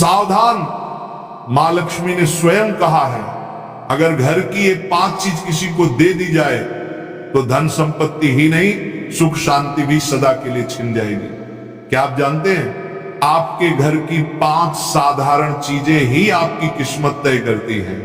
सावधान, मां लक्ष्मी ने स्वयं कहा है, अगर घर की ये 5 चीज किसी को दे दी जाए तो धन संपत्ति ही नहीं, सुख शांति भी सदा के लिए छिन जाएगी। क्या आप जानते हैं, आपके घर की 5 साधारण चीजें ही आपकी किस्मत तय करती हैं।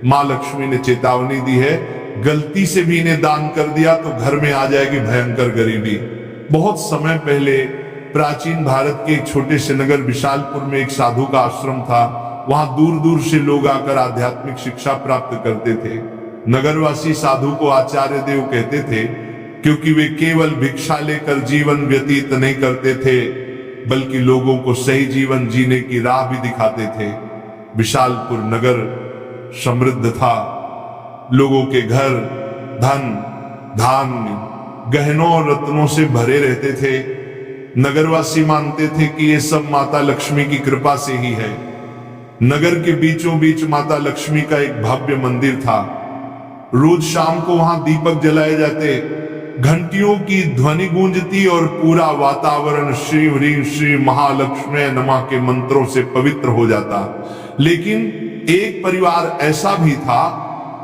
मां लक्ष्मी ने चेतावनी दी है, गलती से भी इन्हें दान कर दिया तो घर में आ जाएगी भयंकर गरीबी। बहुत समय पहले प्राचीन भारत के एक छोटे से नगर विशालपुर में एक साधु का आश्रम था। वहां दूर दूर से लोग आकर आध्यात्मिक शिक्षा प्राप्त करते थे। नगरवासी साधु को आचार्य देव कहते थे, क्योंकि वे केवल भिक्षा लेकर जीवन व्यतीत नहीं करते थे, बल्कि लोगों को सही जीवन जीने की राह भी दिखाते थे। विशालपुर नगर समृद्ध था, लोगों के घर धन धान्य गहनों और रत्नों से भरे रहते थे। नगरवासी मानते थे कि ये सब माता लक्ष्मी की कृपा से ही है। नगर के बीचों बीच माता लक्ष्मी का एक भव्य मंदिर था। रोज शाम को वहां दीपक जलाए जाते, घंटियों की ध्वनि गूंजती और पूरा वातावरण श्री ह्रीं श्री महालक्ष्मी नमः के मंत्रों से पवित्र हो जाता। लेकिन एक परिवार ऐसा भी था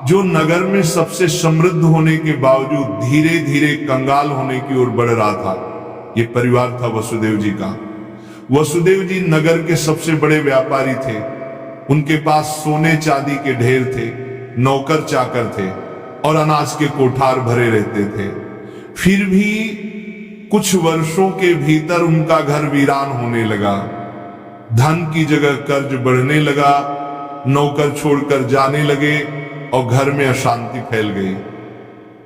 जो नगर में सबसे समृद्ध होने के बावजूद धीरे धीरे कंगाल होने की ओर बढ़ रहा था। यह परिवार था वसुदेव जी का। वसुदेव जी नगर के सबसे बड़े व्यापारी थे। उनके पास सोने चांदी के ढेर थे, नौकर चाकर थे और अनाज के कोठार भरे रहते थे। फिर भी कुछ वर्षों के भीतर उनका घर वीरान होने लगा। धन की जगह कर्ज बढ़ने लगा, नौकर छोड़कर जाने लगे और घर में अशांति फैल गई।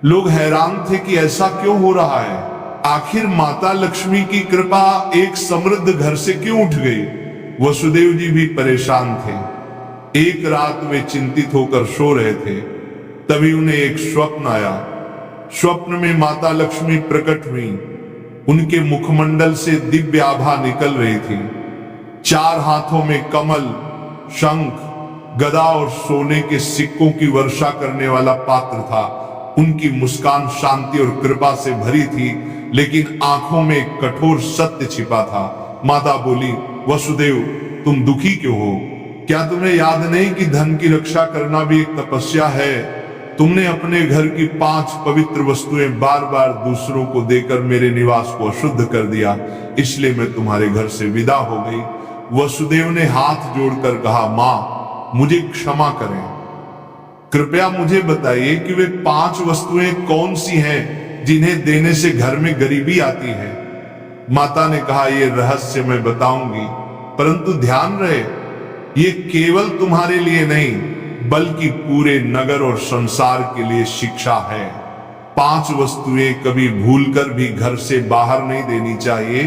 लोग हैरान थे कि ऐसा क्यों हो रहा है, आखिर माता लक्ष्मी की कृपा एक समृद्ध घर से क्यों उठ गई। वसुदेव जी भी परेशान थे। एक रात वे चिंतित होकर सो रहे थे, तभी उन्हें एक स्वप्न आया। स्वप्न में माता लक्ष्मी प्रकट हुई। उनके मुखमंडल से दिव्य आभा निकल रही थी। 4 हाथों में कमल, शंख, गदा और सोने के सिक्कों की वर्षा करने वाला पात्र था। उनकी मुस्कान शांति और कृपा से भरी थी, लेकिन आंखों में एक कठोर सत्य छिपा था। माता बोली, वसुदेव तुम दुखी क्यों हो? क्या तुम्हें याद नहीं कि धन की रक्षा करना भी एक तपस्या है? तुमने अपने घर की 5 पवित्र वस्तुएं बार बार दूसरों को देकर मेरे निवास को अशुद्ध कर दिया, इसलिए मैं तुम्हारे घर से विदा हो गई। वसुदेव ने हाथ जोड़कर कहा, मां मुझे क्षमा करें, कृपया मुझे बताइए कि वे 5 वस्तुएं कौन सी हैं जिन्हें देने से घर में गरीबी आती है। माता ने कहा, यह रहस्य मैं बताऊंगी, परंतु ध्यान रहे ये केवल तुम्हारे लिए नहीं बल्कि पूरे नगर और संसार के लिए शिक्षा है। 5 वस्तुएं कभी भूलकर भी घर से बाहर नहीं देनी चाहिए,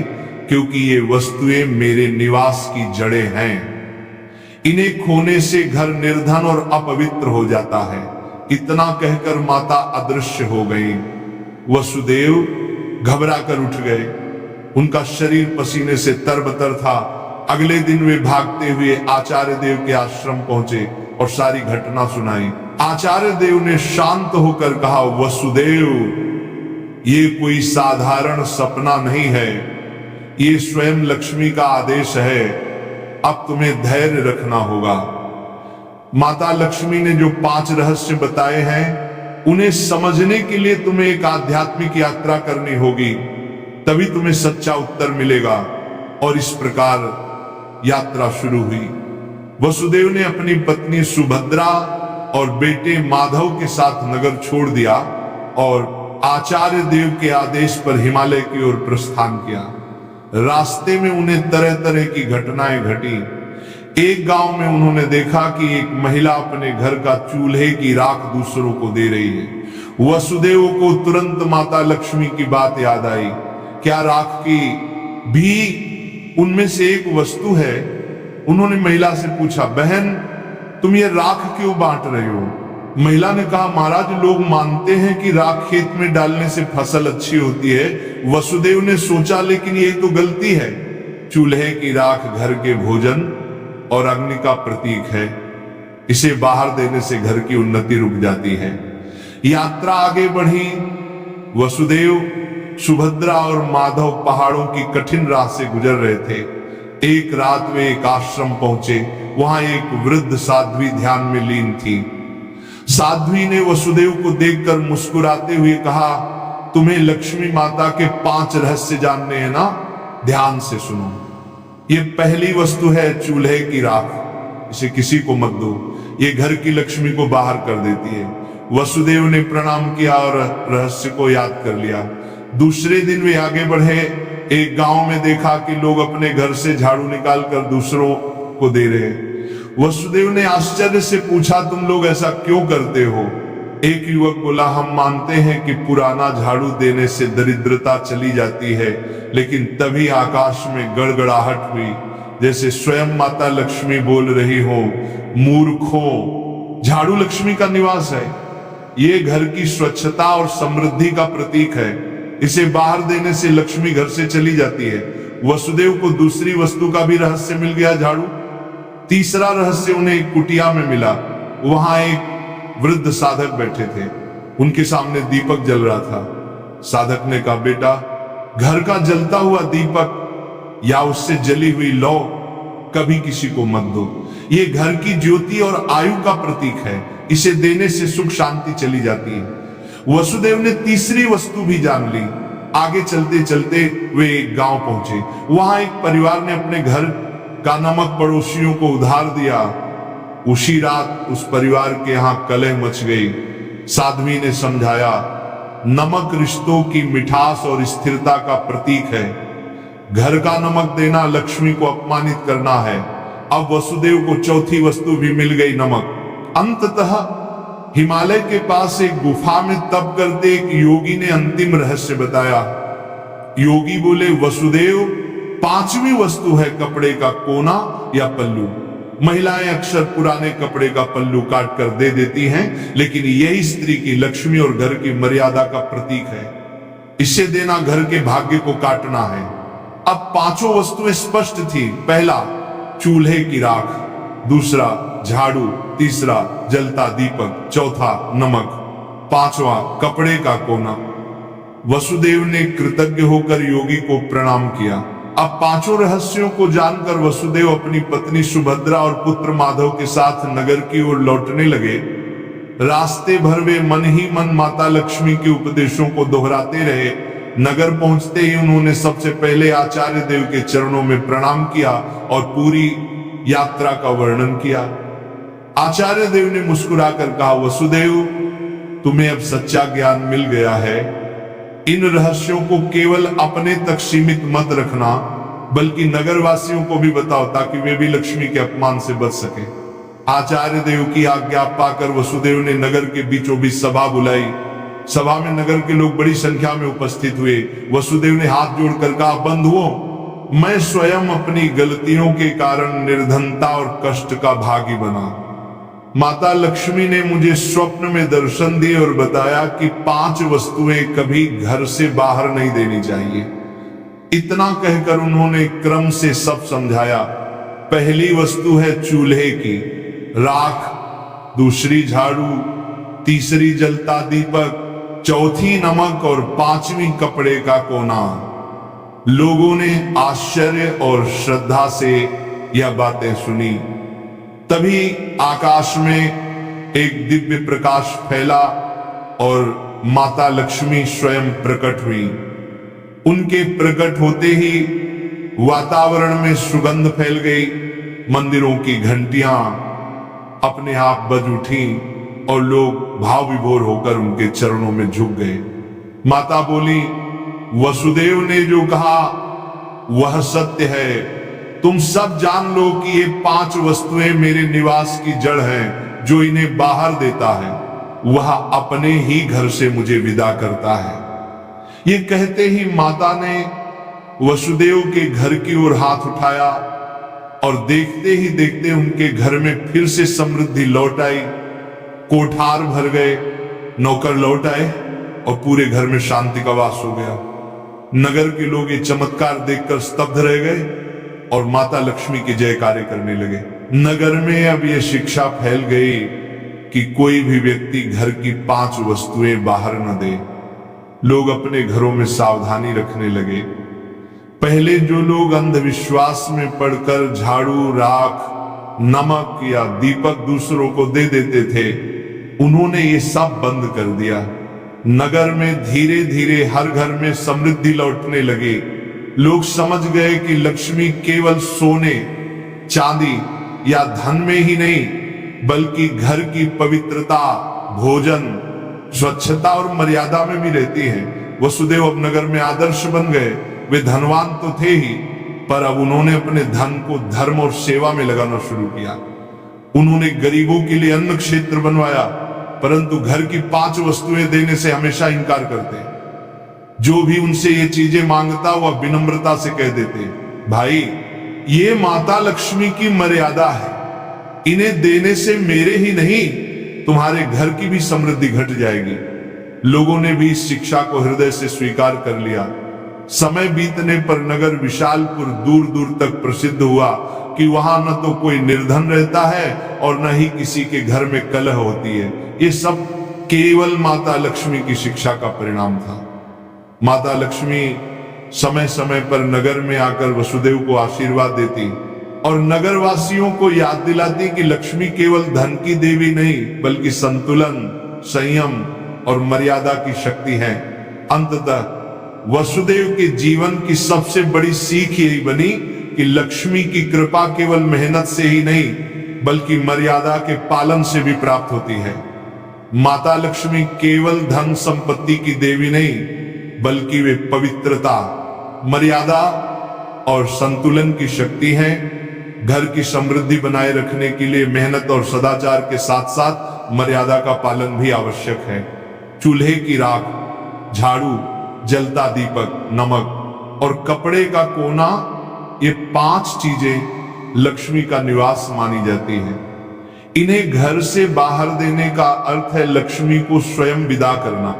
क्योंकि ये वस्तुएं मेरे निवास की जड़ें हैं। इन्हें खोने से घर निर्धन और अपवित्र हो जाता है। इतना कहकर माता अदृश्य हो गई। वसुदेव घबरा कर उठ गए। उनका शरीर पसीने से तरबतर था। अगले दिन वे भागते हुए आचार्य देव के आश्रम पहुंचे और सारी घटना सुनाई। आचार्य देव ने शांत होकर कहा, वसुदेव ये कोई साधारण सपना नहीं है, ये स्वयं लक्ष्मी का आदेश है। अब तुम्हें धैर्य रखना होगा। माता लक्ष्मी ने जो 5 रहस्य बताए हैं, उन्हें समझने के लिए तुम्हें एक आध्यात्मिक यात्रा करनी होगी, तभी तुम्हें सच्चा उत्तर मिलेगा। और इस प्रकार यात्रा शुरू हुई। वसुदेव ने अपनी पत्नी सुभद्रा और बेटे माधव के साथ नगर छोड़ दिया और आचार्य देव के आदेश पर हिमालय की ओर प्रस्थान किया। रास्ते में उन्हें तरह तरह की घटनाएं घटी। एक गांव में उन्होंने देखा कि एक महिला अपने घर का चूल्हे की राख दूसरों को दे रही है। वसुदेव को तुरंत माता लक्ष्मी की बात याद आई। क्या राख की भी उनमें से एक वस्तु है? उन्होंने महिला से पूछा, बहन तुम ये राख क्यों बांट रहे हो? महिला ने कहा, महाराज लोग मानते हैं कि राख खेत में डालने से फसल अच्छी होती है। वसुदेव ने सोचा, लेकिन ये तो गलती है। चूल्हे की राख घर के भोजन और अग्नि का प्रतीक है। इसे बाहर देने से घर की उन्नति रुक जाती है। यात्रा आगे बढ़ी। वसुदेव, सुभद्रा और माधव पहाड़ों की कठिन राह से गुजर रहे थे। एक रात वे एक आश्रम पहुंचे। वहां एक वृद्ध साध्वी ध्यान में लीन थी। साध्वी ने वसुदेव को देखकर मुस्कुराते हुए कहा, तुम्हें लक्ष्मी माता के 5 रहस्य जानने हैं ना? ध्यान से सुनो। ये पहली वस्तु है चूल्हे की राख। इसे किसी को मत दो, ये घर की लक्ष्मी को बाहर कर देती है। वसुदेव ने प्रणाम किया और रहस्य को याद कर लिया। दूसरे दिन वे आगे बढ़े। एक गांव में देखा कि लोग अपने घर से झाड़ू निकालकर दूसरों को दे रहे। वसुदेव ने आश्चर्य से पूछा, तुम लोग ऐसा क्यों करते हो? एक युवक बोला, हम मानते हैं कि पुराना झाड़ू देने से दरिद्रता चली जाती है। लेकिन तभी आकाश में गड़गड़ाहट हुई, जैसे स्वयं माता लक्ष्मी बोल रही हो, मूर्खों, झाड़ू लक्ष्मी का निवास है। ये घर की स्वच्छता और समृद्धि का प्रतीक है। इसे बाहर देने से लक्ष्मी घर से चली जाती है। वसुदेव को दूसरी वस्तु का भी रहस्य मिल गया, झाड़ू। तीसरा रहस्य उन्हें एक कुटिया में मिला। वहां एक वृद्ध साधक बैठे थे। उनके सामने दीपक जल रहा था। साधक ने कहा, बेटा, घर का जलता हुआ दीपक या उससे जली हुई लौ कभी किसी को मत दो। ये घर की ज्योति और आयु का प्रतीक है। इसे देने से सुख शांति चली जाती है। वसुदेव ने तीसरी वस्तु भी जान ली। आगे चलते चलते वे एक गांव पहुंचे। वहां एक परिवार ने अपने घर का नमक पड़ोसियों को उधार दिया। उसी रात उस परिवार के यहां कलह मच गई। साध्वी ने समझाया, नमक रिश्तों की मिठास और स्थिरता का प्रतीक है। घर का नमक देना लक्ष्मी को अपमानित करना है। अब वसुदेव को चौथी वस्तु भी मिल गई, नमक। अंततः हिमालय के पास एक गुफा में तप करते एक योगी ने अंतिम रहस्य बताया। योगी बोले, वसुदेव, 5वीं वस्तु है कपड़े का कोना या पल्लू। महिलाएं अक्सर पुराने कपड़े का पल्लू काट कर दे देती हैं, लेकिन यही स्त्री की लक्ष्मी और घर की मर्यादा का प्रतीक है। इसे देना घर के भाग्य को काटना है। अब 5 वस्तुएं स्पष्ट थी। पहला, चूल्हे की राख। दूसरा, झाड़ू। तीसरा, जलता दीपक। चौथा, नमक। 5वां, कपड़े का कोना। वसुदेव ने कृतज्ञ होकर योगी को प्रणाम किया। अब 5 रहस्यों को जानकर वसुदेव अपनी पत्नी सुभद्रा और पुत्र माधव के साथ नगर की ओर लौटने लगे। रास्ते भर वे मन ही मन माता लक्ष्मी के उपदेशों को दोहराते रहे। नगर पहुंचते ही उन्होंने सबसे पहले आचार्य देव के चरणों में प्रणाम किया और पूरी यात्रा का वर्णन किया। आचार्य देव ने मुस्कुराकर कहा, वसुदेव, तुम्हें अब सच्चा ज्ञान मिल गया है। इन रहस्यों को केवल अपने तक सीमित मत रखना, बल्कि नगरवासियों को भी बताओ, ताकि वे भी लक्ष्मी के अपमान से बच सके। आचार्य देव की आज्ञा पाकर वसुदेव ने नगर के बीचों बीच सभा बुलाई। सभा में नगर के लोग बड़ी संख्या में उपस्थित हुए। वसुदेव ने हाथ जोड़कर कहा, बंधुओं, मैं स्वयं अपनी गलतियों के कारण निर्धनता और कष्ट का भागी बना। माता लक्ष्मी ने मुझे स्वप्न में दर्शन दिए और बताया कि 5 वस्तुएं कभी घर से बाहर नहीं देनी चाहिए। इतना कहकर उन्होंने क्रम से सब समझाया। पहली वस्तु है चूल्हे की राख, दूसरी झाड़ू, तीसरी जलता दीपक, चौथी नमक और 5वीं कपड़े का कोना। लोगों ने आश्चर्य और श्रद्धा से यह बातें सुनी। तभी आकाश में एक दिव्य प्रकाश फैला और माता लक्ष्मी स्वयं प्रकट हुई। उनके प्रकट होते ही वातावरण में सुगंध फैल गई। मंदिरों की घंटियां अपने आप बज उठी और लोग भाव विभोर होकर उनके चरणों में झुक गए। माता बोली, वसुदेव ने जो कहा वह सत्य है। तुम सब जान लो कि ये 5 वस्तुएं मेरे निवास की जड़ हैं। जो इन्हें बाहर देता है वह अपने ही घर से मुझे विदा करता है। ये कहते ही माता ने वसुदेव के घर की ओर हाथ उठाया और देखते ही देखते उनके घर में फिर से समृद्धि लौट आई। कोठार भर गए, नौकर लौट आए और पूरे घर में शांति का वास हो गया। नगर के लोग ये चमत्कार देखकर स्तब्ध रह गए और माता लक्ष्मी के जयकारे करने लगे। नगर में अब यह शिक्षा फैल गई कि कोई भी व्यक्ति घर की 5 वस्तुएं बाहर न दे। लोग अपने घरों में सावधानी रखने लगे। पहले जो लोग अंधविश्वास में पड़कर झाड़ू, राख, नमक या दीपक दूसरों को दे देते थे, उन्होंने ये सब बंद कर दिया। नगर में धीरे धीरे हर घर में समृद्धि लौटने लगी। लोग समझ गए कि लक्ष्मी केवल सोने, चांदी या धन में ही नहीं, बल्कि घर की पवित्रता, भोजन, स्वच्छता और मर्यादा में भी रहती है। वसुदेव अब नगर में आदर्श बन गए। वे धनवान तो थे ही, पर अब उन्होंने अपने धन को धर्म और सेवा में लगाना शुरू किया। उन्होंने गरीबों के लिए अन्न क्षेत्र बनवाया, परंतु घर की 5 वस्तुएं देने से हमेशा इनकार करते। जो भी उनसे ये चीजें मांगता वह विनम्रता से कह देते, भाई ये माता लक्ष्मी की मर्यादा है, इन्हें देने से मेरे ही नहीं तुम्हारे घर की भी समृद्धि घट जाएगी। लोगों ने भी इस शिक्षा को हृदय से स्वीकार कर लिया। समय बीतने पर नगर विशालपुर दूर दूर तक प्रसिद्ध हुआ कि वहां न तो कोई निर्धन रहता है और न ही किसी के घर में कलह होती है। ये सब केवल माता लक्ष्मी की शिक्षा का परिणाम था। माता लक्ष्मी समय समय पर नगर में आकर वसुदेव को आशीर्वाद देती और नगरवासियों को याद दिलाती कि लक्ष्मी केवल धन की देवी नहीं, बल्कि संतुलन, संयम और मर्यादा की शक्ति है। अंततः वसुदेव के जीवन की सबसे बड़ी सीख यही बनी कि लक्ष्मी की कृपा केवल मेहनत से ही नहीं, बल्कि मर्यादा के पालन से भी प्राप्त होती है। माता लक्ष्मी केवल धन संपत्ति की देवी नहीं, बल्कि वे पवित्रता, मर्यादा और संतुलन की शक्ति हैं। घर की समृद्धि बनाए रखने के लिए मेहनत और सदाचार के साथ साथ मर्यादा का पालन भी आवश्यक है। चूल्हे की राख, झाड़ू, जलता दीपक, नमक और कपड़े का कोना, ये 5 चीजें लक्ष्मी का निवास मानी जाती हैं। इन्हें घर से बाहर देने का अर्थ है लक्ष्मी को स्वयं विदा करना।